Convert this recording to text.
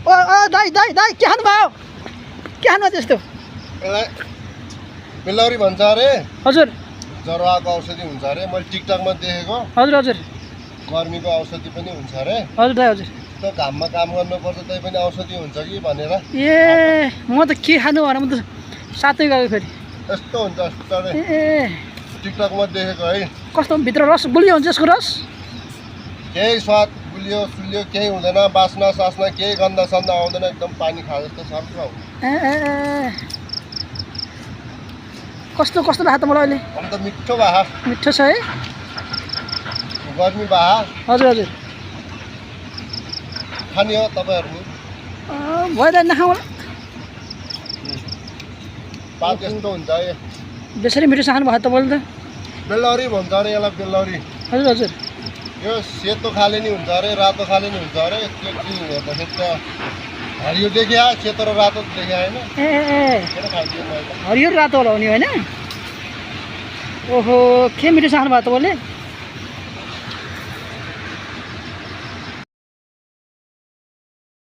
ओ दाइ दाइ दाइ के खानुभयो के खानु त्यस्तो यसलाई बेलौरी भन्छ अरे हजुर जराको औषधि हुन्छ अरे मैले टिकटकमा देखेको हजुर हजुर गर्मीको औषधि पनि हुन्छ अरे हजुर दाइ हजुर त्यो घाममा काम गर्नुपर्छ त्यही पनि औषधि हुन्छ कि भनेर ए म त के खानु भनेर म त साथै गएको फेरि यस्तो हुन्छ यस्तो अरे ए टिकटकमा देखेको है कस्तो भित्र रस गुलियो हुन्छ यसको रस केही स्वाद गुलियो सुलियो केही हुँदैन बास्ना सास्ना केही गन्ध सन्ध आउँदैन एकदम पानी खा जस्तो सर्छ ए ए कस्तो कस्तो लाग्छ त मलाई अहिले अन्त मिठो बाहा मिठो छ है गर्मी बाहा हजुर हजुर खाने हो तपाईँहरू भइरहेन नखाउँ पात यस्तो हुन्छ है बेसरी मिठो खानु भयो तपाईँले त बेलौरी भन्छ अरे यसलाई बेलौरी हजुर हजुर यो सेतो खाले नि हुन्छ अरे रातो खाले नि हुन्छ अरे त्यो चाहिँ हेर्दाखेरि त हरियो देखिया सेतो र रातो देखिया होइन ए ए खाइदियो मैले त हरियो रातो होला हुने होइन ओहो के मिठो खानु भयो तपाईँले